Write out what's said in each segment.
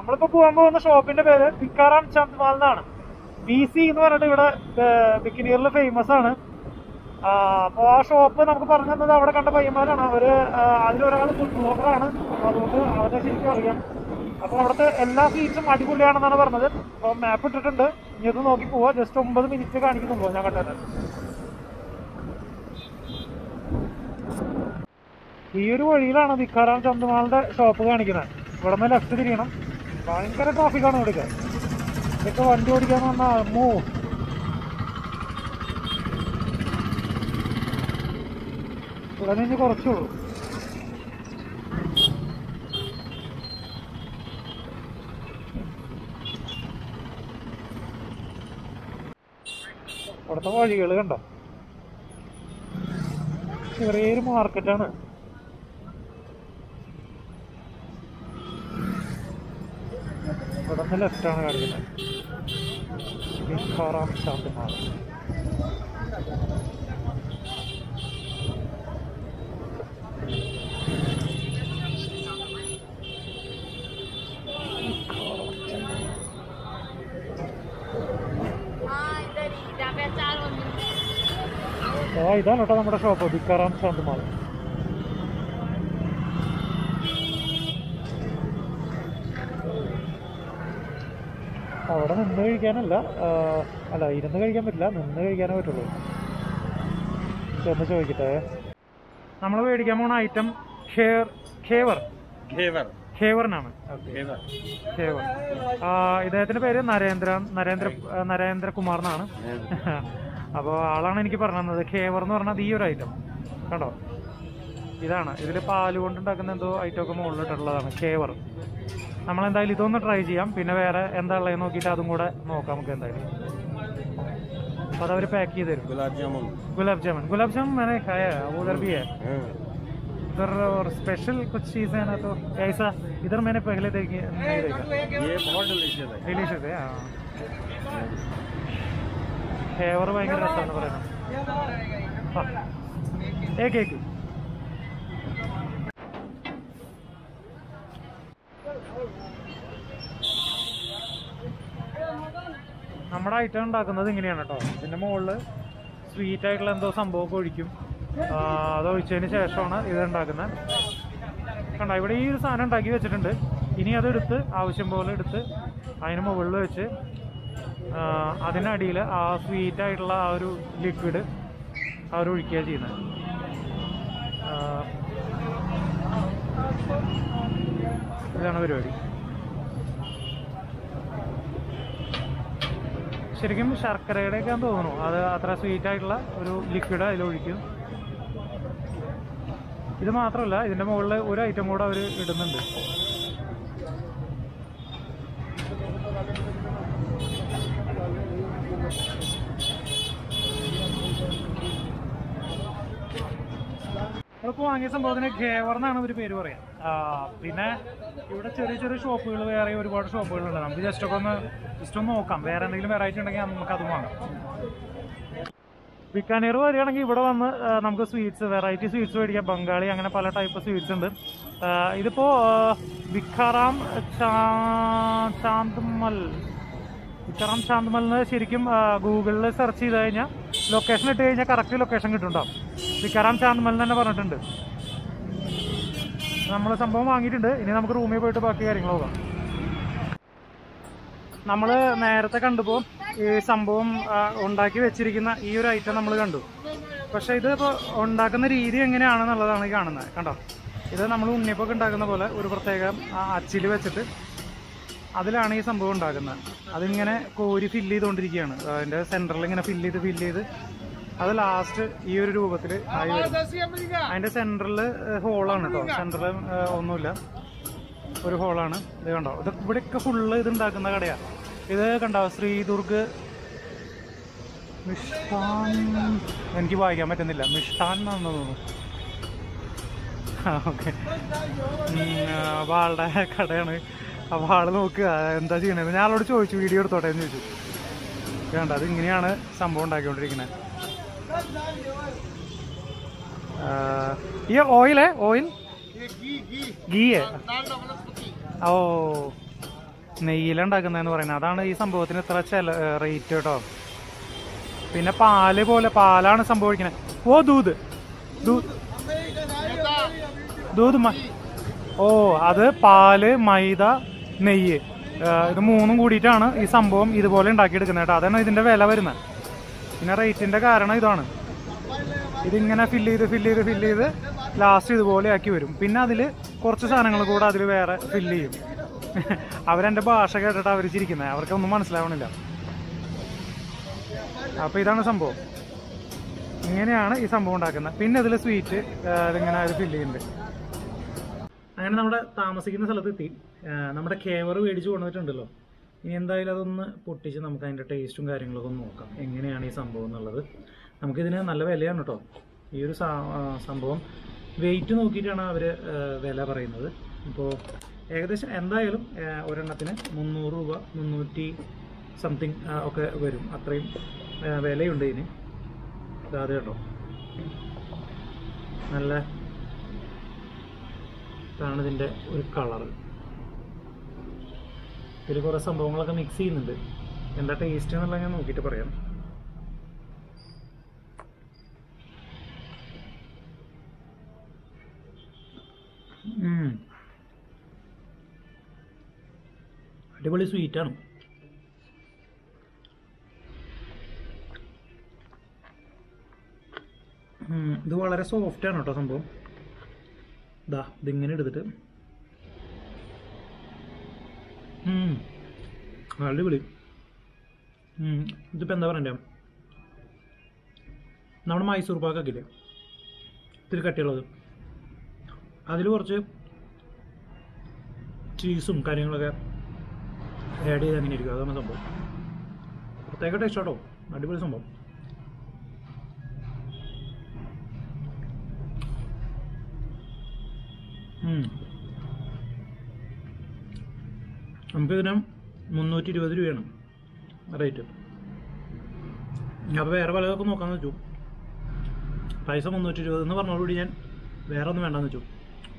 നമ്മളിപ്പോ പോകാൻ പോകുന്ന ഷോപ്പിന്റെ പേര് ഭിക്കാറാം ചന്ദ് മാൾ എന്നാണ്. BC എന്ന് പറഞ്ഞിട്ട് ഇവിടെ ബിക്കിനീറിൽ ഫേമസ് ആണ്. അപ്പോൾ ആ ഷോപ്പ് നമുക്ക് പറഞ്ഞു തന്നത് അവിടെ കണ്ട പയ്യന്മാരാണ്. അവര് അതിലൊരാൾ ഫുഡ് ബ്ലോഗറാണ്. അതുകൊണ്ട് അവരെ ശരിക്കും അറിയാം. അപ്പോൾ അവിടുത്തെ എല്ലാ സീറ്റ്സും അടിപൊളിയാണെന്നാണ് പറഞ്ഞത്. അപ്പോൾ മാപ്പ് ഇട്ടിട്ടുണ്ട്, ഇനി അത് നോക്കി പോവാ. ജസ്റ്റ് 9 മിനിറ്റ് കാണിക്കുന്നുള്ളൂ ഞാൻ കണ്ടത്. ഈ ഒരു വഴിയിലാണ് ഭിക്കാറാം ചന്ദ് മാളിന്റെ ഷോപ്പ് കാണിക്കുന്നത്. ഇവിടെ നിന്ന് ലെഫ്റ്റ് തിരിയണം. ഭയങ്കര ട്രാഫിക്കാണ് ഇവിടേക്ക്. ഇതൊക്കെ വണ്ടി ഓടിക്കാന്ന് പറഞ്ഞാൽ അമ്മോ. ഇവിടെ നിന്ന് കുറച്ചുള്ളൂ. ഇവിടുത്തെ വഴികൾ കണ്ടോ, ചെറിയൊരു മാർക്കറ്റാണ്. ഇവിടെ നിന്ന് ലെഫ്റ്റാണ് കാണിക്കുന്നത്. ഭിക്കാറാം ചന്ദ് മാൾ. ഇതാണ് കേട്ടോ നമ്മുടെ ഷോപ്പ്, ഭിക്കാറാം ചന്ദ് മാൾ. അവിടെ നിന്ന് കഴിക്കാനല്ല, അല്ല ഇരുന്ന് കഴിക്കാൻ പറ്റില്ല, നിന്ന് കഴിക്കാനേ പറ്റുള്ളൂ. ചെന്ന് ചോദിക്കട്ടെ. നമ്മൾ മേടിക്കാൻ പോണ ഐറ്റം ഖേവറിനാണ്. ഖേവർ. ഇദ്ദേഹത്തിന്റെ പേര് നരേന്ദ്രകുമാർ എന്നാണ്. അപ്പോൾ ആളാണ് എനിക്ക് പറഞ്ഞു തന്നത്. ഖേവർ എന്ന് പറഞ്ഞാൽ ഈ ഒരു ഐറ്റം കണ്ടോ, ഇതാണ്. ഇതിൽ പാല് കൊണ്ടുണ്ടാക്കുന്ന എന്തോ ഐറ്റം ഒക്കെ മുകളിലിട്ടുള്ളതാണ് ഖേവർ. നമ്മളെന്തായാലും ഇതൊന്ന് ട്രൈ ചെയ്യാം. പിന്നെ വേറെ എന്താ ഉള്ളത് നോക്കിയിട്ട് അതും കൂടെ നോക്കാം നമുക്ക് എന്തായാലും. അപ്പോൾ അതവർ പാക്ക് ചെയ്ത് തരും. गुलाब जामुन मैंने खाया है, उधर भी है उधर, और स्पेशल कुछ चीज़ है ना, तो ऐसा इधर मैंने पहले नहीं देखा. ये बहुत डिलीशियस है. हाँ, ഫ്ലേവർ ഭയങ്കര രസമാണ് പറയുന്നത്. ഏക്ക് നമ്മുടെ ഐറ്റം ഉണ്ടാക്കുന്നത് ഇങ്ങനെയാണ് കേട്ടോ. ഇതിൻ്റെ മുകളിൽ സ്വീറ്റ് ആയിട്ടുള്ള എന്തോ സംഭവമൊക്കെ ഒഴിക്കും. അതൊഴിച്ചതിന് ശേഷമാണ് ഇത് ഉണ്ടാക്കുന്നത്. കണ്ടോ, ഇവിടെ ഈ ഒരു സാധനം ഉണ്ടാക്കി വെച്ചിട്ടുണ്ട്. ഇനി അതെടുത്ത് ആവശ്യം പോലെ എടുത്ത് അതിന് മുകളിൽ വെച്ച് അതിനടിയിൽ ആ സ്വീറ്റ് ആയിട്ടുള്ള ആ ഒരു ലിക്വിഡ് അവരൊഴിക്കുക ചെയ്യുന്നത്. ഇതാണ് പരിപാടി. ശരിക്കും ശർക്കരയുടെയൊക്കെ തോന്നുന്നു. അത് അത്ര സ്വീറ്റ് ആയിട്ടുള്ള ഒരു ലിക്വിഡ് അതിലൊഴിക്കും. ഇത് മാത്രമല്ല, ഇതിൻ്റെ മുകളിൽ ഒരു ഐറ്റം കൂടെ അവർ ഇടുന്നുണ്ട്. നമ്മളിപ്പോൾ വാങ്ങിയ സംഭവത്തിന് ഖേവർ എന്നാണ് ഒരു പേര് പറയാം. പിന്നെ ഇവിടെ ചെറിയ ചെറിയ ഷോപ്പുകൾ, വേറെ ഒരുപാട് ഷോപ്പുകളുണ്ട്. നമുക്ക് ജസ്റ്റ് ഒന്ന് നോക്കാം. വേറെ എന്തെങ്കിലും വെറൈറ്റി ഉണ്ടെങ്കിൽ നമുക്ക് അതും വാങ്ങാം. ബിക്കാനീർ വരികയാണെങ്കിൽ ഇവിടെ വന്ന് നമുക്ക് വെറൈറ്റി സ്വീറ്റ്സ് മേടിക്കാം. ബംഗാളി, അങ്ങനെ പല ടൈപ്പ് സ്വീറ്റ്സ് ഉണ്ട്. ഇതിപ്പോൾ ഭിക്കാറാം ചാന്ദ് മൽ എന്ന് ശരിക്കും ഗൂഗിളിൽ സെർച്ച് ചെയ്ത് കഴിഞ്ഞാൽ ലൊക്കേഷൻ ഇട്ട് കഴിഞ്ഞാൽ കറക്റ്റ് ലൊക്കേഷൻ കിട്ടുന്നുണ്ടാവും. ഭിക്കാറാം ചാന്ദ് മൽ തന്നെ പറഞ്ഞിട്ടുണ്ട്. നമ്മൾ സംഭവം വാങ്ങിയിട്ടുണ്ട്. ഇനി നമുക്ക് റൂമിൽ പോയിട്ട് ബാക്കി കാര്യങ്ങൾ നോക്കാം. നമ്മൾ നേരത്തെ കണ്ടപ്പോൾ ഈ സംഭവം ഉണ്ടാക്കി വെച്ചിരിക്കുന്ന ഈ ഒരു ഐറ്റം നമ്മൾ കണ്ടു. പക്ഷേ ഇത് ഇപ്പോൾ ഉണ്ടാക്കുന്ന രീതി എങ്ങനെയാണെന്നുള്ളതാണ് ഈ കാണുന്നത്. കണ്ടോ, ഇത് നമ്മൾ ഉണ്ണിയപ്പൊക്കെ ഉണ്ടാക്കുന്ന പോലെ ഒരു പ്രത്യേകം അച്ചിൽ വെച്ചിട്ട് അതിലാണ് ഈ സംഭവം ഉണ്ടാക്കുന്നത്. അതിങ്ങനെ കോരി ഫില്ല് ചെയ്തുകൊണ്ടിരിക്കുകയാണ്. അതിൻ്റെ സെൻറ്ററിൽ ഇങ്ങനെ ഫില്ല് ചെയ്ത് അത് ലാസ്റ്റ് ഈ ഒരു രൂപത്തിൽ ആയി വരും. അതിൻ്റെ സെൻറ്ററിൽ ഹോളാണ് കേട്ടോ. സെൻറ്ററിൽ ഒന്നുമില്ല, ഒരു ഹോളാണ്. ഇത് കണ്ടോ, ഇത് ഇവിടെയൊക്കെ ഫുള്ള് ഇത് ഉണ്ടാക്കുന്ന കടയാണ്. ഇത് കണ്ടോ, ശ്രീദുർഗ് മിഷ്ടാൻ, എനിക്ക് വായിക്കാൻ പറ്റുന്നില്ല, മിഷ്ടാൻ എന്നാണെന്ന് തോന്നുന്നു. ഓക്കെ, അപ്പോൾ ആളുടെ കടയാണ്. അപ്പോൾ ആൾ നോക്കുക എന്താ ചെയ്യണത്. ഞാൻ ആളോട് ചോദിച്ചു വീഡിയോ എടുത്തോട്ടെ എന്ന് ചോദിച്ചു. വേണ്ട, അത് ഇങ്ങനെയാണ് സംഭവം ഉണ്ടാക്കിക്കൊണ്ടിരിക്കുന്നത്. ये ऑयल है, ऑयल घी है. ओ നെയ്യിലുണ്ടാക്കുന്നതെന്ന് പറയുന്നത്. അതാണ് ഈ സംഭവത്തിന് ഇത്ര റേറ്റ് കേട്ടോ. പിന്നെ പാല് പോലെ പാലാണ് സംഭവിക്കുന്നത്. ഓ ദൂത് ദൂത് ഓ അത് പാല്, മൈദ, നെയ്യ്, ഇത് മൂന്നും കൂടിയിട്ടാണ് ഈ സംഭവം ഇതുപോലെ ഉണ്ടാക്കിയെടുക്കുന്നത് കേട്ടോ. അതാണ് ഇതിൻ്റെ വില വരുന്നത്. പിന്നെ റേറ്റിൻ്റെ കാരണം ഇതാണ്. ഇതിങ്ങനെ ഫില്ല് ചെയ്ത് ലാസ്റ്റ് ഇതുപോലെ ആക്കി വരും. പിന്നെ അതിൽ കുറച്ച് സാധനങ്ങൾ കൂടെ അതിൽ വേറെ ഫില്ല് ചെയ്യും. അവരെൻ്റെ ഭാഷ കേട്ടിട്ട് അവർ ചിരിക്കുന്നത്, അവർക്കൊന്നും മനസ്സിലാവണില്ല. അപ്പോൾ ഇതാണ് സംഭവം. ഇങ്ങനെയാണ് ഈ സംഭവം ഉണ്ടാക്കുന്നത്. പിന്നെ ഇതിൽ സ്വീറ്റ് ഇതിങ്ങനെ അത് ഫില്ല് ചെയ്യുന്നുണ്ട്. അങ്ങനെ നമ്മുടെ താമസിക്കുന്ന സ്ഥലത്തെത്തി. നമ്മുടെ കേവർ മേടിച്ച് കൊണ്ടുവന്നിട്ടുണ്ടല്ലോ. ഇനി എന്തായാലും അതൊന്ന് പൊട്ടിച്ച് നമുക്ക് അതിൻ്റെ ടേസ്റ്റും കാര്യങ്ങളൊക്കെ ഒന്ന് നോക്കാം, എങ്ങനെയാണ് ഈ സംഭവം എന്നുള്ളത്. നമുക്കിതിന് നല്ല വിലയാണ് കേട്ടോ. ഈ ഒരു സംഭവം വെയിറ്റ് നോക്കിയിട്ടാണ് അവർ വില പറയുന്നത്. ഇപ്പോൾ ഏകദേശം എന്തായാലും ഒരെണ്ണത്തിന് 300 രൂപ, 300 സംതിങ് ഒക്കെ വരും. അത്രയും വിലയുണ്ട് ഇതിന്. അത് കേട്ടോ, നല്ല ഇതാണ് ഇതിൻ്റെ ഒരു കളറ്. ഇതിൽ കുറേ സംഭവങ്ങളൊക്കെ മിക്സ് ചെയ്യുന്നുണ്ട്. എന്താ ടേസ്റ്റ് എന്നുള്ള ഞാൻ നോക്കിയിട്ട് പറയാം. അടിപൊളി സ്വീറ്റാണ്. ഇത് വളരെ സോഫ്റ്റാണ് കേട്ടോ സംഭവം. ഇതാ ഇതിങ്ങനെ എടുത്തിട്ട് അടിപൊളി. ഇതിപ്പോൾ എന്താ പറയണ്ടേ, നമ്മുടെ മൈസൂർ പാക്കൊക്കെ ഇല്ലേ, ഇത്തിരി കട്ടിയുള്ളത്, അതിൽ കുറച്ച് ചീസും കാര്യങ്ങളൊക്കെ ആഡ് ചെയ്ത് അങ്ങനെ ഇരിക്കും. അതാണ് സംഭവം. പ്രത്യേക ടേസ്റ്റ് കേട്ടോ, അടിപൊളി സംഭവം. നമുക്കിതിന് 320 രൂപയാണ് റേറ്റ്. അപ്പോൾ വേറെ പലതൊക്കെ നോക്കാമെന്ന് വെച്ചു. പൈസ 320 എന്ന് പറഞ്ഞതോടുകൂടി ഞാൻ വേറെ ഒന്നും വേണ്ടെന്ന് വെച്ചു.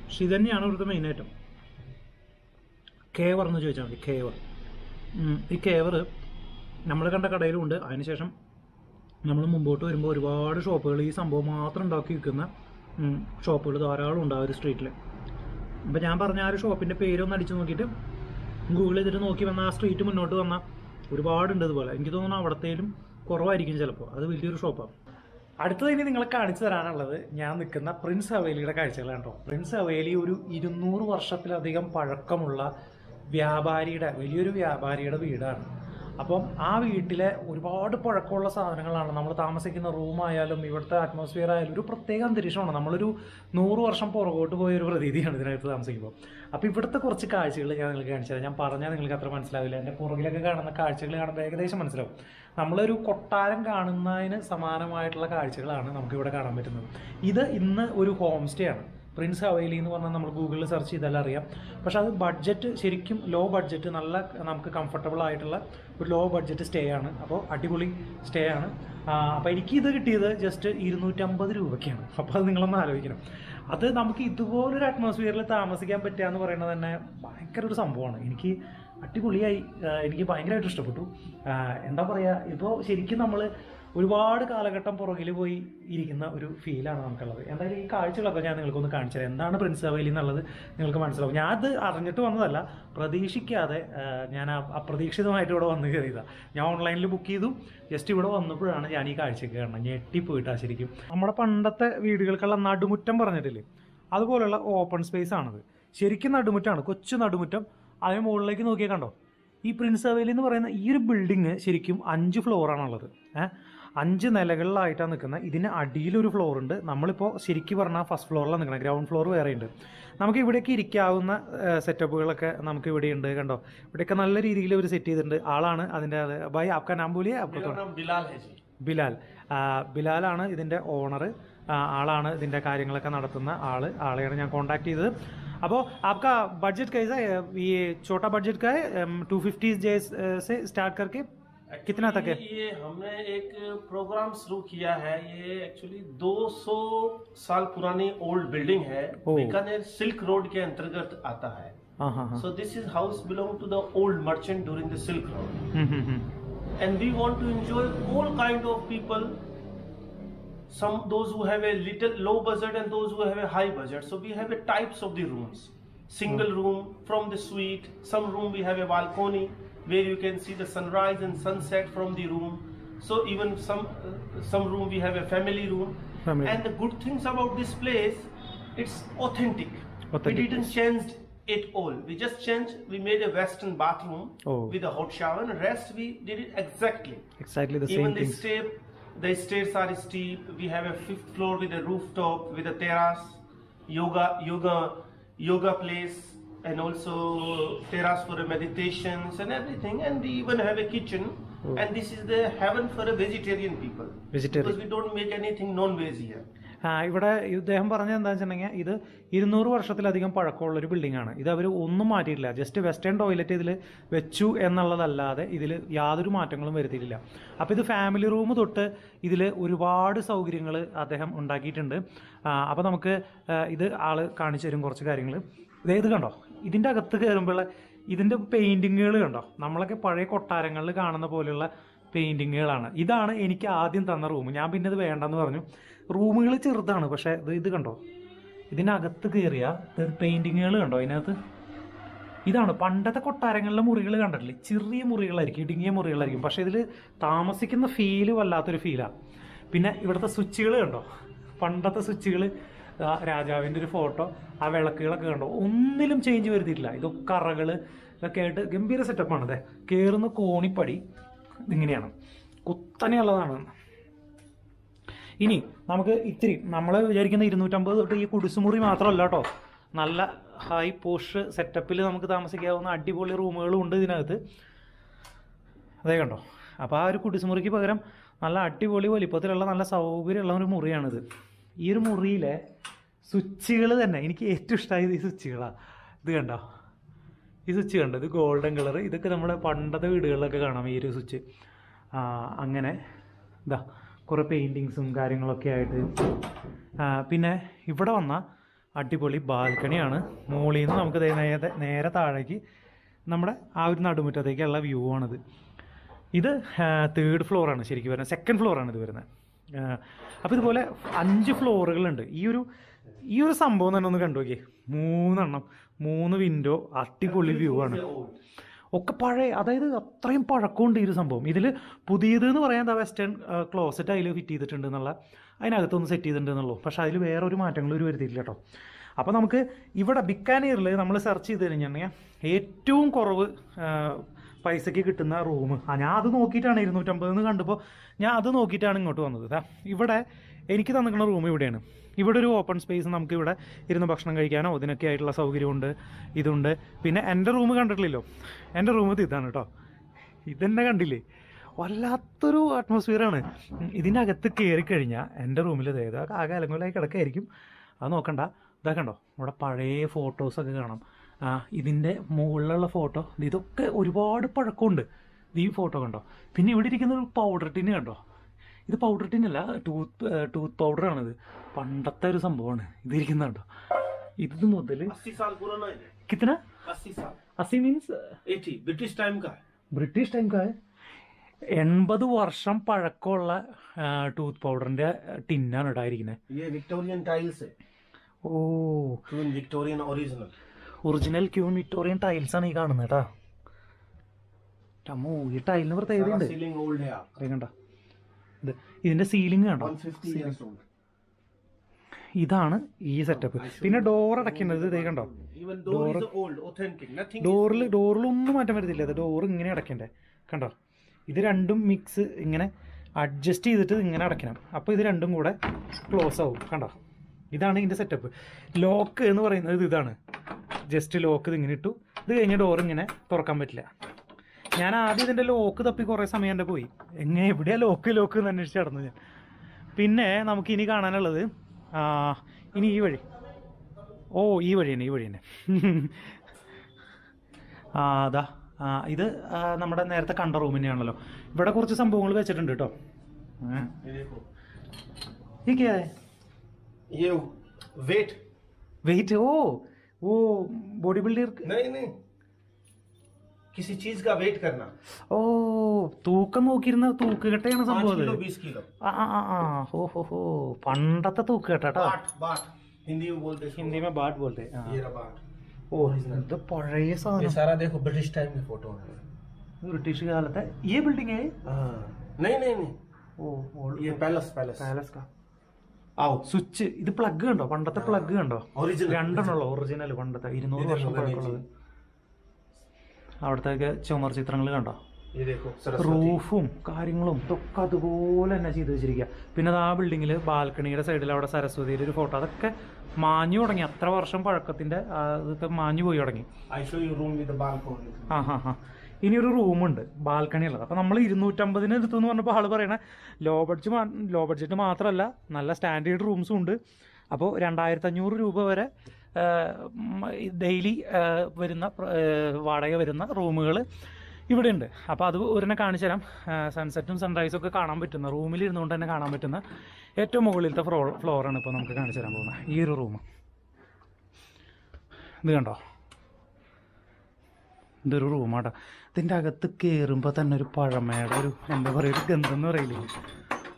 പക്ഷെ ഇത് തന്നെയാണ് ഇവിടുത്തെ മെയിൻ ഐറ്റം. കേവർ എന്ന് ചോദിച്ചാൽ മതി. കേവർ. ഈ കേവർ നമ്മൾ കണ്ട കടയിലുണ്ട്. അതിനുശേഷം നമ്മൾ മുമ്പോട്ട് വരുമ്പോൾ ഒരുപാട് ഷോപ്പുകൾ ഈ സംഭവം മാത്രം ഉണ്ടാക്കി വിൽക്കുന്ന ഷോപ്പുകൾ ധാരാളം ഉണ്ട് ആ ഒരു സ്ട്രീറ്റിൽ. അപ്പോൾ ഞാൻ പറഞ്ഞ ആ ഒരു ഷോപ്പിൻ്റെ പേരൊന്ന് അടിച്ചു നോക്കിയിട്ട് ഗൂഗിൾ ചെയ്തിട്ട് നോക്കി വന്ന ആ സ്ട്രീറ്റ് മുന്നോട്ട് വന്നാൽ ഒരുപാടുണ്ട് ഇതുപോലെ. എനിക്ക് തോന്നുന്നു അവിടത്തേലും കുറവായിരിക്കും ചിലപ്പോൾ. അത് വലിയൊരു ഷോപ്പാണ്. അടുത്തത് ഇനി നിങ്ങളെ കാണിച്ചു തരാനുള്ളത് ഞാൻ നിൽക്കുന്ന പ്രിൻസ് ഹവേലിയുടെ കാഴ്ചകളാണ് കേട്ടോ. പ്രിൻസ് ഹവേലി ഒരു 200 വർഷത്തിലധികം പഴക്കമുള്ള വലിയൊരു വ്യാപാരിയുടെ വീടാണ്. അപ്പം ആ വീട്ടിലെ ഒരുപാട് പഴക്കമുള്ള സാധനങ്ങളാണ്. നമ്മൾ താമസിക്കുന്ന റൂമായാലും ഇവിടുത്തെ അറ്റ്മോസ്ഫിയർ ആയാലും ഒരു പ്രത്യേക അന്തരീക്ഷമാണ്. നമ്മളൊരു 100 വർഷം പുറകോട്ട് പോയൊരു പ്രതീതിയാണ് ഇതിനകത്ത് താമസിക്കുമ്പോൾ. അപ്പോൾ ഇവിടുത്തെ കുറച്ച് കാഴ്ചകൾ ഞാൻ നിങ്ങൾക്ക് കാണിച്ചു തരാം. ഞാൻ പറഞ്ഞാൽ നിങ്ങൾക്ക് അത്ര മനസ്സിലാവില്ല. എൻ്റെ പുറകിലൊക്കെ കാണുന്ന കാഴ്ചകൾ കാണുമ്പോൾ ഏകദേശം മനസ്സിലാവും. നമ്മളൊരു കൊട്ടാരം കാണുന്നതിന് സമാനമായിട്ടുള്ള കാഴ്ചകളാണ് നമുക്കിവിടെ കാണാൻ പറ്റുന്നത്. ഇത് ഇന്ന് ഒരു ഹോം സ്റ്റേ ആണ്. പ്രിൻസ് ഹവേലി എന്ന് പറഞ്ഞാൽ നമ്മൾ ഗൂഗിളിൽ സെർച്ച് ചെയ്താൽ അറിയാം. പക്ഷെ അത് ബഡ്ജറ്റ് ശരിക്കും ലോ ബഡ്ജറ്റ്, നല്ല നമുക്ക് കംഫർട്ടബിൾ ആയിട്ടുള്ള ഒരു ലോ ബഡ്ജറ്റ് സ്റ്റേ ആണ്. അപ്പോൾ അടിപൊളി സ്റ്റേ ആണ്. അപ്പോൾ എനിക്കിത് കിട്ടിയത് ജസ്റ്റ് 250 രൂപയ്ക്കാണ്. അപ്പോൾ അത് നിങ്ങളൊന്ന് ആലോചിക്കണം. അത് നമുക്ക് ഇതുപോലൊരു അറ്റ്മോസ്ഫിയറിൽ താമസിക്കാൻ പറ്റുക എന്ന് പറയുന്നത് തന്നെ ഭയങ്കര ഒരു സംഭവമാണ്. എനിക്ക് അടിപൊളിയായി, എനിക്ക് ഭയങ്കരമായിട്ട് ഇഷ്ടപ്പെട്ടു. എന്താ പറയുക, ഇപ്പോൾ ശരിക്കും നമ്മൾ ഒരുപാട് കാലഘട്ടം പുറകിൽ പോയി ഇരിക്കുന്ന ഒരു ഫീലാണ് നമുക്കുള്ളത്. എന്തായാലും ഈ കാഴ്ചകളൊക്കെ ഞാൻ നിങ്ങൾക്കൊന്ന് കാണിച്ചു തരാം. എന്താണ് പ്രിൻസ് ഹവേലി എന്നുള്ളത് നിങ്ങൾക്ക് മനസ്സിലാവും. ഞാൻ അത് അറിഞ്ഞിട്ട് വന്നതല്ല, പ്രതീക്ഷിക്കാതെ ഞാൻ അപ്രതീക്ഷിതമായിട്ട് ഇവിടെ വന്ന് കയറിയതാണ്. ഞാൻ ഓൺലൈനിൽ ബുക്ക് ചെയ്തു. ജസ്റ്റ് ഇവിടെ വന്നപ്പോഴാണ് ഞാൻ ഈ കാഴ്ചയ്ക്ക് കാണുന്നത്. ഞെട്ടിപ്പോയിട്ടാണ് ശരിക്കും. നമ്മുടെ പണ്ടത്തെ വീടുകൾക്കുള്ള നടുമുറ്റം പറഞ്ഞിട്ടില്ലേ, അതുപോലുള്ള ഓപ്പൺ സ്പേസ് ആണത്. ശരിക്കും നടുമുറ്റമാണ്, കൊച്ചു നടുമുറ്റം. അതിന് മുകളിലേക്ക് നോക്കിയാൽ കണ്ടോ, ഈ പ്രിൻസ് ഹവേലി എന്ന് പറയുന്ന ഈ ഒരു ബിൽഡിങ് ശരിക്കും 5 ഫ്ലോറാണുള്ളത്. 5 നിലകളിലായിട്ടാണ് നിൽക്കുന്നത്. ഇതിന് അടിയിലൊരു ഫ്ലോർ ഉണ്ട്. നമ്മളിപ്പോൾ ശരിക്കും പറഞ്ഞാൽ ഫസ്റ്റ് ഫ്ലോറിലാണ് നിൽക്കുന്നത്. ഗ്രൗണ്ട് ഫ്ലോർ വേറെയുണ്ട്. നമുക്ക് ഇവിടേക്ക് ഇരിക്കാവുന്ന സെറ്റപ്പുകളൊക്കെ നമുക്ക് ഇവിടെയുണ്ട്. കണ്ടോ, ഇവിടെയൊക്കെ നല്ല രീതിയിൽ ഒരു സെറ്റ് ചെയ്തിട്ടുണ്ട്. ആളാണ് അതിൻ്റെ ഭായ് ആപ്കാ നാം ബോലിയേ? ബിലാലാണ് ഇതിൻ്റെ ഓണർ. ആളാണ് ഇതിൻ്റെ കാര്യങ്ങളൊക്കെ നടത്തുന്ന ആളെയാണ് ഞാൻ കോൺടാക്ട് ചെയ്തത്. अब आपका बजट कैसा है? ये छोटा बजट का है, 250 से स्टार्ट करके कितना तक है? ये हमने एक प्रोग्राम शुरू किया है। ये एक्चुअली 200 साल पुरानी ओल्ड बिल्डिंग है, बीकानेर सिल्क रोड के अंतर्गत आता है। So this is house belonged to the old merchant during the Silk Road. And we want to enjoy all kind of people. Those who have a little low budget and those who have a high budget. So we have a types of the rooms. Single room from the suite. Some room we have a balcony where you can see the sunrise and sunset from the room. So even some room we have a family room. And the good things about this place, it's authentic. We didn't change it all. We just changed. We made a western bathroom with a hot shower, and the rest we did it exactly the even same things. The stairs are steep. We have a 5th floor with a rooftop, with a terrace, yoga place, and also terrace for the meditations and everything. And we even have a kitchen. And this is the heaven for a vegetarian people. Because we don't make anything non-veg here. ഇവിടെ ഇദ്ദേഹം പറഞ്ഞത് എന്താ വെച്ചിട്ടുണ്ടെങ്കിൽ ഇത് 200 വർഷത്തിലധികം പഴക്കമുള്ളൊരു building ആണ്. ഇത് അവർ ഒന്നും മാറ്റിയിട്ടില്ല. ജസ്റ്റ് വെസ്റ്റേൺ ടോയ്ലറ്റ് ഇതിൽ വെച്ചു എന്നുള്ളതല്ലാതെ ഇതിൽ യാതൊരു മാറ്റങ്ങളും വരുത്തിയിട്ടില്ല. അപ്പോൾ ഇത് ഫാമിലി റൂം തൊട്ട് ഇതിൽ ഒരുപാട് സൗകര്യങ്ങൾ അദ്ദേഹം ഉണ്ടാക്കിയിട്ടുണ്ട്. അപ്പോൾ നമുക്ക് ഇത് ആള് കാണിച്ചു തരും കുറച്ച് കാര്യങ്ങൾ. ഇത് കണ്ടോ, ഇതിൻ്റെ അകത്ത് കയറുമ്പോൾ ഇതിൻ്റെ പെയിൻറ്റിങ്ങുകൾ കണ്ടോ, നമ്മളൊക്കെ പഴയ കൊട്ടാരങ്ങളിൽ കാണുന്ന പോലെയുള്ള പെയിൻറ്റിങ്ങുകളാണ്. ഇതാണ് എനിക്ക് ആദ്യം തന്ന റൂം. ഞാൻ പിന്നെ ഇത് വേണ്ടെന്ന് പറഞ്ഞു. റൂമുകൾ ചെറുതാണ്, പക്ഷേ ഇത് കണ്ടോ, ഇതിനകത്ത് കയറിയ പെയിൻറ്റിങ്ങുകൾ കണ്ടോ അതിനകത്ത്. ഇതാണ് പണ്ടത്തെ കൊട്ടാരങ്ങളിലെ മുറികൾ കണ്ടിട്ടില്ലേ, ചെറിയ മുറികളായിരിക്കും, ഇടുങ്ങിയ മുറികളായിരിക്കും, പക്ഷേ ഇതിൽ താമസിക്കുന്ന ഫീല് വല്ലാത്തൊരു ഫീലാണ്. പിന്നെ ഇവിടുത്തെ സ്വിച്ചുകൾ കണ്ടോ, പണ്ടത്തെ സ്വിച്ചുകൾ, രാജാവിൻ്റെ ഒരു ഫോട്ടോ, ആ വിളക്കുകളൊക്കെ കണ്ടോ, ഒന്നിലും ചേഞ്ച് വരുത്തിയിട്ടില്ല. ഇതൊക്കെ അറകൾ ഇതൊക്കെ ആയിട്ട് ഗംഭീര സെറ്റപ്പാണ്. അതെ, കയറുന്ന കോണിപ്പടി ഇതിങ്ങനെയാണ്, കുത്തനെയുള്ളതാണ്. ഇനി നമുക്ക് ഇത്തിരി നമ്മൾ വിചാരിക്കുന്ന 250 തൊട്ട് ഈ കുടിസുമുറി മാത്രമല്ല കേട്ടോ, നല്ല ഹൈ പോഷ് സെറ്റപ്പിൽ നമുക്ക് താമസിക്കാവുന്ന അടിപൊളി റൂമുകളും ഉണ്ട് ഇതിനകത്ത്. അതേ കണ്ടോ. അപ്പോൾ ആ ഒരു കുടിസുമുറിക്ക് പകരം നല്ല അടിപൊളി വലിപ്പത്തിലുള്ള നല്ല സൗകര്യമുള്ള ഒരു മുറിയാണിത്. ഈ ഒരു മുറിയിലെ സ്വിച്ചുകൾ തന്നെ എനിക്ക് ഏറ്റവും ഇഷ്ടമായത് ഈ സ്വിച്ചുകളാണ്. ഇത് കണ്ടോ, ഈ സ്വിച്ച് കണ്ടോ, ഇത് ഗോൾഡൻ കളർ. ഇതൊക്കെ നമ്മുടെ പണ്ടത്തെ വീടുകളിലൊക്കെ കാണാം ഈ ഒരു സ്വിച്ച്. അങ്ങനെ ഇതാ കുറേ പെയിൻറ്റിങ്സും കാര്യങ്ങളൊക്കെ ആയിട്ട്. പിന്നെ ഇവിടെ വന്ന അടിപൊളി ബാൽക്കണിയാണ്. മുകളിൽ നിന്ന് നമുക്ക് നേരെ താഴേക്ക് നമ്മുടെ ആ ഒരു നടുമുറ്റത്തേക്കുള്ള വ്യൂ ആണിത്. ഇത് 3rd ഫ്ലോറാണ് ശരിക്കും വരുന്നത്, 2nd ഫ്ലോറാണ് ഇത് വരുന്നത്. അപ്പോൾ ഇതുപോലെ 5 ഫ്ലോറുകളുണ്ട്. ഈ ഒരു സംഭവം തന്നെ ഒന്ന് കണ്ടു നോക്കിയേ, 3 വിൻഡോ, അടിപൊളി വ്യൂ ആണ്. ഒക്കെ പഴയ, അതായത് അത്രയും പഴക്കമുണ്ട് ഈ ഒരു സംഭവം. ഇതിൽ പുതിയത് എന്ന് പറയാൻ എന്താ, വെസ്റ്റേൺ ക്ലോസറ്റ് അതിൽ ഫിറ്റ് ചെയ്തിട്ടുണ്ട് എന്നുള്ള, അതിനകത്തൊന്ന് സെറ്റ് ചെയ്തിട്ടുണ്ട് എന്നുള്ളൂ. പക്ഷേ അതിൽ വേറെ ഒരു മാറ്റങ്ങളും ഒരു വരുത്തിയില്ല കേട്ടോ. അപ്പോൾ നമുക്ക് ഇവിടെ ബിക്കാനീറിൽ നമ്മൾ സെർച്ച് ചെയ്ത് കഴിഞ്ഞിട്ടുണ്ടെങ്കിൽ ഏറ്റവും കുറവ് പൈസയ്ക്ക് കിട്ടുന്ന റൂം, ഞാൻ അത് നോക്കിയിട്ടാണ് 250 എന്ന് കണ്ടപ്പോൾ ഞാൻ അത് നോക്കിയിട്ടാണ് ഇങ്ങോട്ട് വന്നത്. ഇവിടെ എനിക്ക് തന്നിരിക്കുന്ന റൂം ഇവിടെയാണ്. ഇവിടെ ഒരു ഓപ്പൺ സ്പേസ്, നമുക്ക് ഇവിടെ ഇരുന്ന് ഭക്ഷണം കഴിക്കാനോ ഇതിനൊക്കെ ആയിട്ടുള്ള സൗകര്യമുണ്ട്, ഇതുണ്ട്. പിന്നെ എൻ്റെ റൂം കണ്ടിട്ടില്ലല്ലോ, എൻ്റെ റൂം ഇതാണ് കേട്ടോ. ഇതെന്നെ കണ്ടില്ലേ, വല്ലാത്തൊരു അറ്റ്മോസ്ഫിയറാണ്. ഇതിനകത്ത് കയറിക്കഴിഞ്ഞാൽ എൻ്റെ റൂമിൽ ഇതേത് ആ കാലങ്ങളായി കിടക്കായിരിക്കും, അത് നോക്കണ്ട. ഇതാ കണ്ടോ, ഇവിടെ പഴയ ഫോട്ടോസൊക്കെ കാണാം. ഇതിൻ്റെ മുകളിലുള്ള ഫോട്ടോ, ഇതൊക്കെ ഒരുപാട് പഴക്കമുണ്ട്. ഈ ഫോട്ടോ കണ്ടോ. പിന്നെ ഇവിടെ ഇരിക്കുന്ന ഒരു പൗഡർ ടിന്ന് കണ്ടോ, ഇത് പൗഡർ ടിന്നല്ല, ടൂത്ത് പൗഡറാണിത്. പണ്ടത്തെ ഒരു സംഭവമാണ് ഇതിരിക്കുന്നത് കേട്ടോ. ഇത് മുതൽ 80 മീൻസ് ब्रिटिश टाइम का 80 വർഷം പഴക്കമുള്ള ടൂത്ത് പൗഡറിന്റെ ടിന്നാണ് ഇടായിരിക്കുന്നത്. विक्टोरियन टाइल्स है. ഓ, Victorian original queen Victorian tiles ആണ് ഈ കാണുന്നത് കേട്ടോ. ഈ ടൈലിന് പ്രത്യേകതയുണ്ട്. കണ്ടോ, ഇതിന്റെ സീലിംഗ് കണ്ടോ, ഇതാണ് ഈ സെറ്റപ്പ്. പിന്നെ ഡോർ അടയ്ക്കുന്നത് ഇതേ കണ്ടോ, ഡോറിലൊന്നും മാറ്റം വരത്തില്ല. അത് ഡോർ ഇങ്ങനെ അടയ്ക്കണ്ടേ കണ്ടോ. ഇത് രണ്ടും മിക്സ് ഇങ്ങനെ അഡ്ജസ്റ്റ് ചെയ്തിട്ട് ഇങ്ങനെ അടയ്ക്കണം. അപ്പോൾ ഇത് രണ്ടും കൂടെ ക്ലോസ് ആവും കണ്ടോ. ഇതാണ് ഇതിൻ്റെ സെറ്റപ്പ്. ലോക്ക് എന്ന് പറയുന്നത് ഇതാണ്. ജസ്റ്റ് ലോക്ക് ഇതിങ്ങനെ ഇട്ടു, ഇത് കഴിഞ്ഞ ഡോർ ഇങ്ങനെ തുറക്കാൻ പറ്റില്ല. ഞാൻ ആദ്യം ഇതിൻ്റെ ലോക്ക് തപ്പി കുറേ സമയം എൻ്റെ പോയി, എവിടെയാണ് ലോക്ക് എന്ന് അന്വേഷിച്ച് നടന്നു ഞാൻ. പിന്നെ നമുക്ക് ഇനി കാണാനുള്ളത് ഇനി ഈ വഴി, ഈ വഴി തന്നെ അതാ ഇത് നമ്മുടെ നേരത്തെ കണ്ട റൂം തന്നെയാണല്ലോ. ഇവിടെ കുറച്ച് സംഭവങ്ങൾ വെച്ചിട്ടുണ്ട് കേട്ടോ. വെയിറ്റ് वो बॉडी बिल्डर नहीं नहीं, किसी चीज का वेट करना। ഓ തൂക്കം നോക്കിയിരുന്ന തൂക്കുകെട്ടയാണ് 5 സംഭവം किलो അത് 20 किलो। ഹോ പണ്ടത്തെ തൂക്കുകെട്ടാ बाट बाट हिंदी में बोलते हैं। ഹിന്ദി में बाट बोलते हैं ये रहा बाट। ഓ ഇത് പഴയ ये സാധനം सारा देखो ब्रिटिश टाइम की फोटो है। ബ്രിട്ടീഷ് കാലത്തെ ഈ ബിൽഡിംഗ് नहीं नहीं नहीं, ഓ ये पैलेस पैलेस। പാലസ് കാ आओ സ്വിച്ച് ഇത് പ്ലഗ് കണ്ടോ പണ്ടത്തെ പ്ലഗ് കണ്ടോ ओरिजिनल। രണ്ടെണ്ണുള്ള ഒറിജിനൽ പണ്ടത്തെ 200 വർഷം പഴക്കമുള്ളത് അവിടത്തേക്ക് ചുമർ ചിത്രങ്ങൾ കണ്ടോ ये देखो सरस्वती। റൂഫും കാര്യങ്ങളും ഇതൊക്കെ അതുപോലെ തന്നെ ചെയ്ത് വെച്ചിരിക്കുക പിന്നെ അത് ആ ബിൽഡിങ്ങിൽ ബാൽക്കണിയുടെ സൈഡിൽ അവിടെ സരസ്വതിയുടെ ഒരു ഫോട്ടോ അതൊക്കെ മാഞ്ഞു തുടങ്ങി അത്ര വർഷം പഴക്കത്തിന്റെ അതൊക്കെ മാഞ്ഞു പോയി തുടങ്ങി I show you room with the balcony। ആ ഇനി ഒരു റൂമുണ്ട് ബാൽക്കണി ഉള്ളത് അപ്പോൾ നമ്മൾ 250 എടുത്തു എന്ന് പറഞ്ഞപ്പോൾ ആൾ പറയണ ലോ ബഡ്ജറ്റ് മാത്രമല്ല നല്ല സ്റ്റാൻഡേർഡ് റൂംസും ഉണ്ട് അപ്പോൾ 2500 രൂപ വരെ ഡെയിലി വരുന്ന വാടക വരുന്ന റൂമുകൾ ഇവിടെ ഉണ്ട് അപ്പോൾ അത് ഒരെണ്ണം കാണിച്ചു തരാം സൺസെറ്റും സൺറൈസും ഒക്കെ കാണാൻ പറ്റുന്ന റൂമിൽ ഇരുന്നുകൊണ്ട് തന്നെ കാണാൻ പറ്റുന്ന ഏറ്റവും മുകളിലത്തെ ഫ്ലോറാണ് ഇപ്പോൾ നമുക്ക് കാണിച്ചു തരാൻ പോകുന്നത് ഈ ഒരു റൂം ഇത് കണ്ടോ ഇതൊരു റൂമാട്ടോ ഇതിൻ്റെ അകത്ത് കയറുമ്പോൾ തന്നെ ഒരു പഴമയുടെ ഒരു എന്താ പറയുക ഒരു ഗന്ധം എന്ന് പറയില്ലേ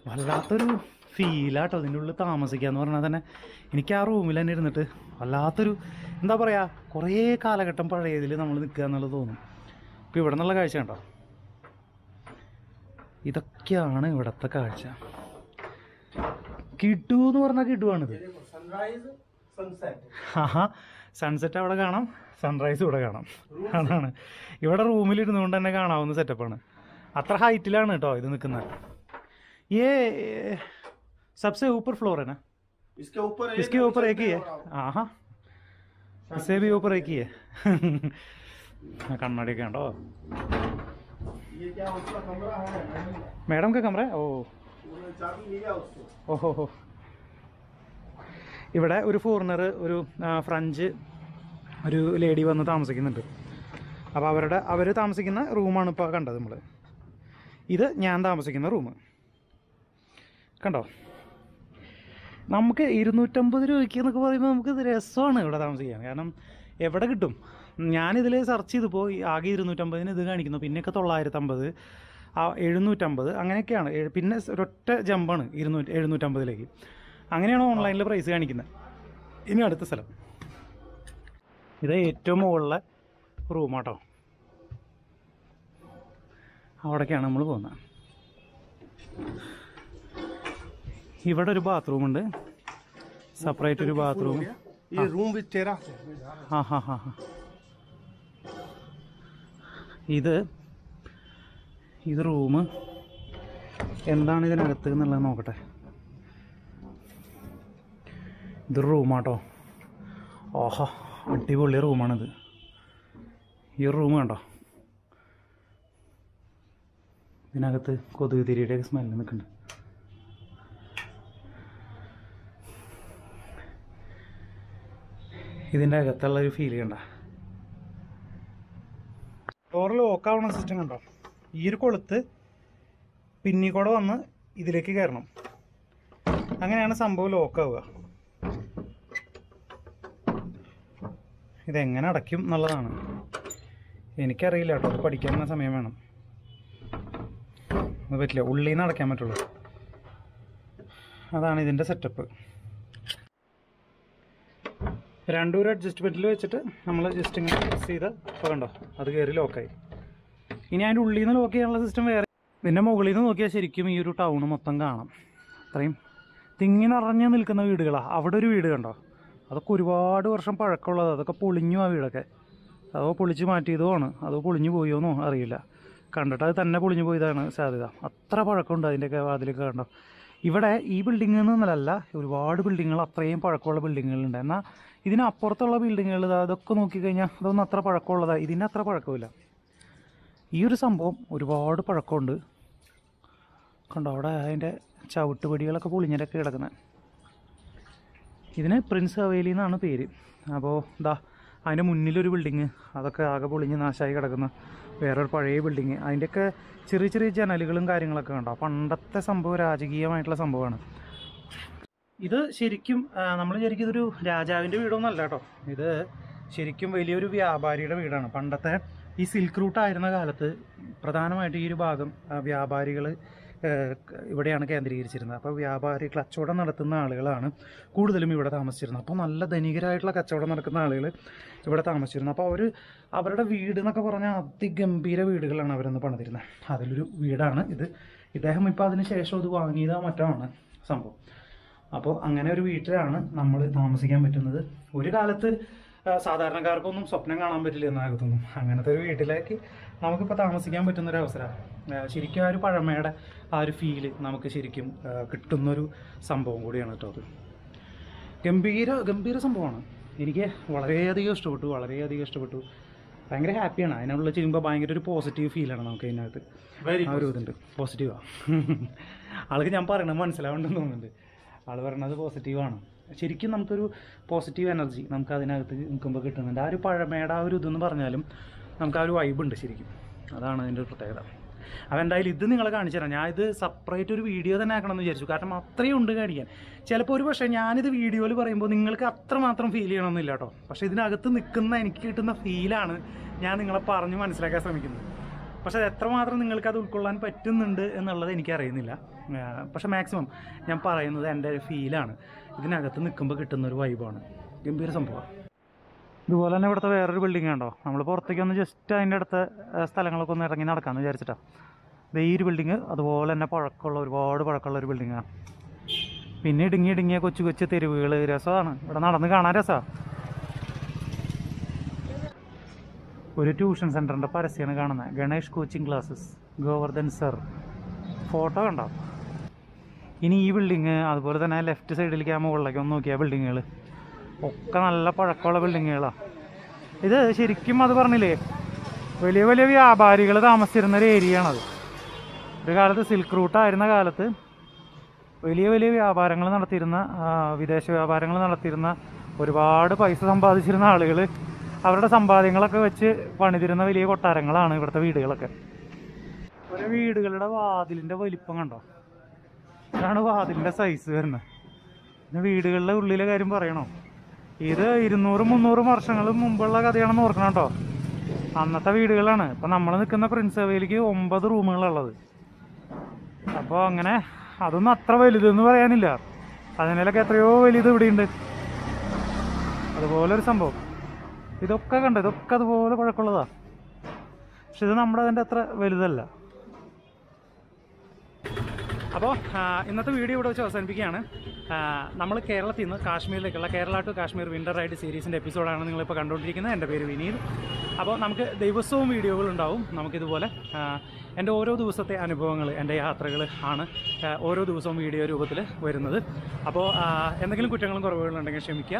വല്ലാത്തൊരു ഫീലാട്ടോ ഇതിൻ്റെ ഉള്ളിൽ താമസിക്കുക എന്ന് പറഞ്ഞാൽ തന്നെ എനിക്ക് ആ റൂമിൽ തന്നെ ഇരുന്നിട്ട് വല്ലാത്തൊരു എന്താ പറയുക കുറേ കാലഘട്ടം പഴയതിൽ നമ്മൾ നിൽക്കുക എന്നുള്ളത് തോന്നും ഇപ്പോൾ ഇവിടെ നിന്നുള്ള കാഴ്ച കണ്ടോ ഇതൊക്കെയാണ് ഇവിടുത്തെ കാഴ്ച കിഡു എന്ന് പറഞ്ഞാൽ കിഡുവാണിത് सनराइज सनसेट। സൺസെറ്റ് അവിടെ കാണാം സൺറൈസ് ഇവിടെ കാണാം അതാണ് ഇവിടെ റൂമിലിരുന്നുകൊണ്ട് തന്നെ കാണാവുന്ന സെറ്റപ്പാണ് അത്ര ഹൈറ്റിലാണ് കേട്ടോ ഇത് നിൽക്കുന്നത് ये सबसे ऊपर फ्लोर है ना इसके ऊपर एक ही है हाँ इससे भी ऊपर एक ही है കണ്ണാടിയൊക്കെ ഉണ്ടോ ये क्या उसका कमरा है? मैडम का कमरा है ഓ उन्होंने चाबी लिया उसको। ഓഹോ ഇവിടെ ഒരു ഫോറിനർ ഒരു ഫ്രഞ്ച് ഒരു ലേഡി വന്ന് താമസിക്കുന്നുണ്ട് അപ്പോൾ അവർ താമസിക്കുന്ന റൂമാണ് ഇപ്പോൾ കണ്ടത് നമ്മൾ ഇത് ഞാൻ താമസിക്കുന്ന റൂം കണ്ടോ നമുക്ക് 250 രൂപയ്ക്ക് എന്നൊക്കെ പറയുമ്പോൾ നമുക്ക് രസമാണ് ഇവിടെ താമസിക്കാൻ കാരണം എവിടെ കിട്ടും ഞാനിതിൽ സെർച്ച് ചെയ്തപ്പോൾ ആകെ 250 ഇത് കാണിക്കുന്നു പിന്നെയൊക്കെ 950 750 അങ്ങനെയൊക്കെയാണ് പിന്നെ ഒരൊറ്റ ജമ്പാണ് 750 അങ്ങനെയാണ് ഓൺലൈനിൽ പ്രൈസ് കാണിക്കുന്നത് ഇനി അടുത്ത സ്ഥലം ഇത് ഏറ്റവും മുകളിലെ റൂമാട്ടോ അവിടേക്കാണ് നമ്മൾ പോകുന്നത് ഇവിടെ ഒരു ബാത്റൂമുണ്ട് സെപ്പറേറ്റ് ഒരു ബാത്റൂം ये रूम विद टेरास है। हाँ ഇത് റൂം എന്താണ് ഇതിനകത്ത് എന്നുള്ളത് നോക്കട്ടെ ഇതൊരു റൂമാട്ടോ ഓഹോ അടിപൊളി റൂമാണിത് ഈ റൂം കണ്ടോ ഇതിനകത്ത് കൊതുക് തിരിയുടെ സ്മെല്ല് നിൽക്കുന്നുണ്ട് ഇതിൻ്റെ അകത്തുള്ള ഒരു ഫീൽ കണ്ട ഡോർ ലോക്കാവണ സിസ്റ്റം കണ്ടോ ഈ ഒരു കൊളുത്ത് പിന്നിക്കൂടെ വന്ന് ഇതിലേക്ക് കയറണം അങ്ങനെയാണ് സംഭവം ലോക്കാവുക ഇതെങ്ങനെ അടയ്ക്കും എന്നുള്ളതാണ് എനിക്കറിയില്ല കേട്ടോ അത് പഠിക്കാനുള്ള സമയം വേണം അത് പറ്റില്ല ഉള്ളിൽ നിന്ന് അടയ്ക്കാൻ പറ്റുള്ളൂ അതാണ് ഇതിൻ്റെ സെറ്റപ്പ് രണ്ടൂര് അഡ്ജസ്റ്റ്മെൻറ്റിൽ വെച്ചിട്ട് നമ്മൾ ജസ്റ്റ് ഇങ്ങനെ പ്രസ് ചെയ്ത് ഇപ്പോൾ കണ്ടോ അത് കയറി ലോക്കായി ഇനി അതിൻ്റെ ഉള്ളിൽ നിന്ന് ലോക്ക് ചെയ്യാനുള്ള സിസ്റ്റം വേറെ പിന്നെ മുകളിൽ നിന്ന് നോക്കിയാൽ ശരിക്കും ഈ ഒരു ടൗണ് മൊത്തം കാണാം അത്രയും തിങ്ങി നിറഞ്ഞ് നിൽക്കുന്ന വീടുകളാണ് അവിടെ ഒരു വീട് കണ്ടോ അതൊക്കെ ഒരുപാട് വർഷം പഴക്കമുള്ളത് അതൊക്കെ പൊളിഞ്ഞു ആ വീടൊക്കെ അതോ പൊളിച്ച് മാറ്റിയതോ ആണ് അതോ പൊളിഞ്ഞു പോയോന്നോ അറിയില്ല കണ്ടിട്ട് അത് തന്നെ പൊളിഞ്ഞു പോയതാണ് സാധ്യത അത്ര പഴക്കമുണ്ട് അതിൻ്റെയൊക്കെ അതിലൊക്കെ കണ്ടോ ഇവിടെ ഈ ബിൽഡിങ്ങിൽ നിന്നല്ല ഒരുപാട് ബിൽഡിങ്ങുകൾ അത്രയും പഴക്കമുള്ള ബിൽഡിങ്ങുകളുണ്ട് എന്നാൽ ഇതിനപ്പുറത്തുള്ള ബിൽഡിങ്ങുകൾ അതൊക്കെ നോക്കിക്കഴിഞ്ഞാൽ അതൊന്നും അത്ര പഴക്കമുള്ളതാണ് ഇതിന് അത്ര പഴക്കമില്ല ഈ ഒരു സംഭവം ഒരുപാട് പഴക്കമുണ്ട് കണ്ടോ അവിടെ അതിൻ്റെ ചവിട്ടുപടികളൊക്കെ പൊളിഞ്ഞിട്ടൊക്കെ കിടക്കുന്നത് ഇതിന് പ്രിൻസ് ഹവേലി എന്നാണ് പേര് അപ്പോൾ ഇതാ അതിൻ്റെ മുന്നിലൊരു ബിൽഡിങ് അതൊക്കെ ആകെ പൊളിഞ്ഞ് നാശമായി കിടക്കുന്ന വേറൊരു പഴയ ബിൽഡിങ് അതിൻ്റെയൊക്കെ ചെറിയ ചെറിയ ജനലുകളും കാര്യങ്ങളൊക്കെ കണ്ടോ പണ്ടത്തെ സംഭവം രാജകീയമായിട്ടുള്ള സംഭവമാണ് ഇത് ശരിക്കും നമ്മൾ ശരിക്കും ഇതൊരു രാജാവിൻ്റെ വീടൊന്നും അല്ല കേട്ടോ ഇത് ശരിക്കും വലിയൊരു വ്യാപാരിയുടെ വീടാണ്. പണ്ടത്തെ ഈ സിൽക്ക് റൂട്ടായിരുന്ന കാലത്ത് പ്രധാനമായിട്ട് ഈ ഒരു ഭാഗം വ്യാപാരികൾ ഇവിടെയാണ് കേന്ദ്രീകരിച്ചിരുന്നത്. അപ്പോൾ വ്യാപാരി കച്ചവടം നടത്തുന്ന ആളുകളാണ് കൂടുതലും ഇവിടെ താമസിച്ചിരുന്നത്. അപ്പോൾ നല്ല ധനികരായിട്ടുള്ള കച്ചവടം നടക്കുന്ന ആളുകൾ ഇവിടെ താമസിച്ചിരുന്നു. അപ്പോൾ അവരുടെ വീട് എന്നൊക്കെ പറഞ്ഞാൽ അതിഗംഭീര വീടുകളാണ് അവരൊന്ന് പണിതിരുന്നത്. അതിലൊരു വീടാണ് ഇത്. ഇദ്ദേഹം ഇപ്പോൾ അതിന് ശേഷം ഇത് വാങ്ങിയതോ മറ്റോ ആണ് സംഭവം. അപ്പോൾ അങ്ങനെ ഒരു വീട്ടിലാണ് നമ്മൾ താമസിക്കാൻ പറ്റുന്നത്. ഒരു കാലത്ത് സാധാരണക്കാർക്കൊന്നും സ്വപ്നം കാണാൻ പറ്റില്ല എന്നാകത്തൊന്നും. അങ്ങനത്തെ ഒരു വീട്ടിലേക്ക് നമുക്കിപ്പോൾ താമസിക്കാൻ പറ്റുന്നൊരു അവസരമാണ്. ശരിക്കും ആ ഒരു പഴമയുടെ ആ ഒരു ഫീല് നമുക്ക് ശരിക്കും കിട്ടുന്നൊരു സംഭവം കൂടിയാണ് കേട്ടോ അത്. ഗംഭീര സംഭവമാണ്. എനിക്ക് വളരെയധികം ഇഷ്ടപ്പെട്ടു. ഭയങ്കര ഹാപ്പിയാണ്. അതിനുള്ള ചെയ്യുമ്പോൾ ഭയങ്കര ഒരു പോസിറ്റീവ് ഫീലാണ് നമുക്ക് അതിനകത്ത്. ആ ഒരു ഇതുണ്ട്, പോസിറ്റീവാണ്. ആൾക്ക് ഞാൻ പറയണത് മനസ്സിലാവുണ്ടെന്ന് തോന്നുന്നുണ്ട്. ആൾ പറയണത് പോസിറ്റീവാണ്. ശരിക്കും നമുക്കൊരു പോസിറ്റീവ് എനർജി നമുക്ക് അതിനകത്ത് നിൽക്കുമ്പോൾ കിട്ടുന്നുണ്ട്. ആ ഒരു പഴമയുടെ ആ ഒരു ഇതെന്ന് പറഞ്ഞാലും നമുക്ക് ആ ഒരു വൈബുണ്ട് ശരിക്കും. അതാണ് അതിൻ്റെ ഒരു പ്രത്യേകത. അപ്പോൾ എന്തായാലും ഇത് നിങ്ങളെ കാണിച്ചു തരാം. ഞാൻ ഇത് സെപ്പറേറ്റ് ഒരു വീഡിയോ തന്നെ ആക്കണമെന്ന് വിചാരിച്ചു. കാരണം അത്രയും ഉണ്ട് കാണിക്കാൻ. ചിലപ്പോൾ ഒരു പക്ഷേ ഞാനിത് വീഡിയോയിൽ പറയുമ്പോൾ നിങ്ങൾക്ക് അത്രമാത്രം ഫീൽ ചെയ്യണമെന്നില്ല കേട്ടോ. പക്ഷേ ഇതിനകത്ത് നിൽക്കുന്ന എനിക്ക് കിട്ടുന്ന ഫീലാണ് ഞാൻ നിങ്ങളെ പറഞ്ഞ് മനസ്സിലാക്കാൻ ശ്രമിക്കുന്നത്. പക്ഷേ അത് എത്രമാത്രം നിങ്ങൾക്കത് ഉൾക്കൊള്ളാൻ പറ്റുന്നുണ്ട് എന്നുള്ളത് എനിക്കറിയുന്നില്ല. പക്ഷേ മാക്സിമം ഞാൻ പറയുന്നത് എൻ്റെ ഒരു ഫീലാണ്. ഇതിനകത്ത് നിൽക്കുമ്പോൾ കിട്ടുന്നൊരു വൈബാണ്. ഗംഭീര സംഭവമാണ്. ഇതുപോലെ തന്നെ ഇവിടുത്തെ വേറൊരു ബിൽഡിംഗ് ഉണ്ടോ. നമ്മൾ പുറത്തേക്കൊന്ന് ജസ്റ്റ് അതിൻ്റെ അടുത്ത സ്ഥലങ്ങളൊക്കെ ഒന്ന് ഇറങ്ങി നടക്കാമെന്ന് വിചാരിച്ചിട്ടാണ്. ഇത് ഈ ഒരു ബിൽഡിങ് അതുപോലെ തന്നെ ഒരുപാട് പഴക്കമുള്ള ഒരു ബിൽഡിങ്ങാണ്. പിന്നെ ഇടുങ്ങിയ കൊച്ചു തെരുവുകൾ രസമാണ്. ഇവിടെ നടന്ന് കാണാൻ രസമാണ്. ഒരു ട്യൂഷൻ സെൻ്ററിൻ്റെ പരസ്യമാണ് കാണുന്നത്. Ganesh coaching classes, Govardhan sir. Photo കണ്ടോ. ഇനി ഈ ബിൽഡിങ് അതുപോലെ തന്നെ ലെഫ്റ്റ് സൈഡിലേക്ക് ആ മുകളിലേക്ക് ഒന്ന് നോക്കിയാൽ ബിൽഡിങ്ങുകൾ ഒക്കെ നല്ല പഴക്കമുള്ള ബിൽഡിങ്ങുകളാണ്. ഇത് ശരിക്കും അത് പറഞ്ഞില്ലേ, വലിയ വ്യാപാരികൾ താമസിച്ചിരുന്നൊരു ഏരിയയാണത്. ഒരു കാലത്ത് സിൽക്ക് റൂട്ടായിരുന്ന കാലത്ത് വലിയ വ്യാപാരങ്ങൾ നടത്തിയിരുന്ന, വിദേശ വ്യാപാരങ്ങൾ നടത്തിയിരുന്ന, ഒരുപാട് പൈസ സമ്പാദിച്ചിരുന്ന ആളുകൾ അവരുടെ സമ്പാദ്യങ്ങളൊക്കെ വെച്ച് പണിതിരുന്ന വലിയ കൊട്ടാരങ്ങളാണ് ഇവിടുത്തെ വീടുകളൊക്കെ. ഒരു വീടുകളുടെ വാതിലിൻ്റെ വലിപ്പം കണ്ടോ. ഇതാണ് വാതിലിൻ്റെ സൈസ് വരുന്നത്. പിന്നെ വീടുകളുടെ ഉള്ളിലെ കാര്യം പറയണോ, ഇത് 200-300 വർഷങ്ങൾ മുമ്പുള്ള കഥയാണെന്ന് ഓർക്കണം കേട്ടോ. അന്നത്തെ വീടുകളാണ്. ഇപ്പം നമ്മൾ നിൽക്കുന്ന പ്രിൻസ് ഹവേലിക്ക് 9 റൂമുകളുള്ളത്. അപ്പോൾ അങ്ങനെ അതൊന്നും അത്ര വലുതെന്ന് പറയാനില്ല. അതിനൊക്കെ എത്രയോ വലുത് ഇവിടെയുണ്ട്. അതുപോലൊരു സംഭവം. ഇതൊക്കെ കണ്ടോ, ഇതൊക്കെ അതുപോലെ പഴക്കമുള്ളതാണ്. പക്ഷെ ഇത് നമ്മുടെ അതിൻ്റെ അത്ര വലുതല്ല. അപ്പോൾ ഇന്നത്തെ വീഡിയോ ഇവിടെ വെച്ച് അവസാനിപ്പിക്കുകയാണ്. നമ്മൾ കേരളത്തിൽ നിന്ന് കാശ്മീരിലേക്കുള്ള Kerala to Kashmir winter ride സീരീസിൻ്റെ എപ്പിസോഡാണ് നിങ്ങളിപ്പോൾ കണ്ടുകൊണ്ടിരിക്കുന്നത്. എൻ്റെ പേര് വിനീത്. അപ്പോൾ നമുക്ക് ദിവസവും വീഡിയോകളുണ്ടാവും. നമുക്കിതുപോലെ എൻ്റെ ഓരോ ദിവസത്തെ അനുഭവങ്ങൾ, എൻ്റെ യാത്രകൾ ആണ് ഓരോ ദിവസവും വീഡിയോ രൂപത്തിൽ വരുന്നത്. അപ്പോൾ എന്തെങ്കിലും കുറ്റങ്ങളും കുറവുകളും ഉണ്ടെങ്കിൽ ക്ഷമിക്കുക.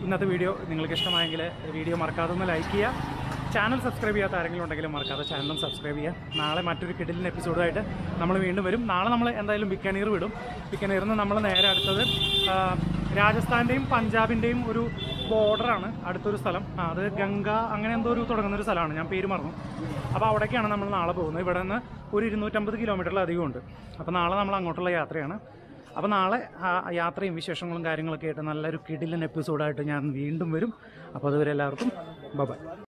ഇന്നത്തെ വീഡിയോ നിങ്ങൾക്ക് ഇഷ്ടമായെങ്കിൽ വീഡിയോ മറക്കാതെ ഒന്ന് ലൈക്ക് ചെയ്യുക. ചാനൽ സബ്സ്ക്രൈബ് ചെയ്യാത്ത ആരെങ്കിലും ഉണ്ടെങ്കിലും മറക്കാതെ ചാനലും സബ്സ്ക്രൈബ് ചെയ്യുക. നാളെ മറ്റൊരു കിടിലൻ എപ്പിസോഡായിട്ട് നമ്മൾ വീണ്ടും വരും. നാളെ നമ്മൾ എന്തായാലും ബിക്കനീർ വിടും. ബിക്കനീറിൽ നിന്ന് നമ്മൾ നേരെ അടുത്തത് രാജസ്ഥാൻ്റെയും പഞ്ചാബിൻ്റെയും ഒരു ബോർഡറാണ് അടുത്തൊരു സ്ഥലം. അത് ഗംഗ അങ്ങനെ എന്തോ ഒരു തുടങ്ങുന്നൊരു സ്ഥലമാണ്, ഞാൻ പേര് മറന്നു. അപ്പോൾ അവിടേക്കാണ് നമ്മൾ നാളെ പോകുന്നത്. ഇവിടെ നിന്ന് ഒരു 250 കിലോമീറ്ററിലധികം ഉണ്ട്. അപ്പോൾ നാളെ നമ്മൾ അങ്ങോട്ടുള്ള യാത്രയാണ്. അപ്പോൾ നാളെ യാത്രയും വിശേഷങ്ങളും കാര്യങ്ങളൊക്കെ ആയിട്ട് നല്ലൊരു കിടിലൻ എപ്പിസോഡായിട്ട് ഞാൻ വീണ്ടും വരും. അപ്പോൾ അതുവരെ എല്ലാവർക്കും ബൈ.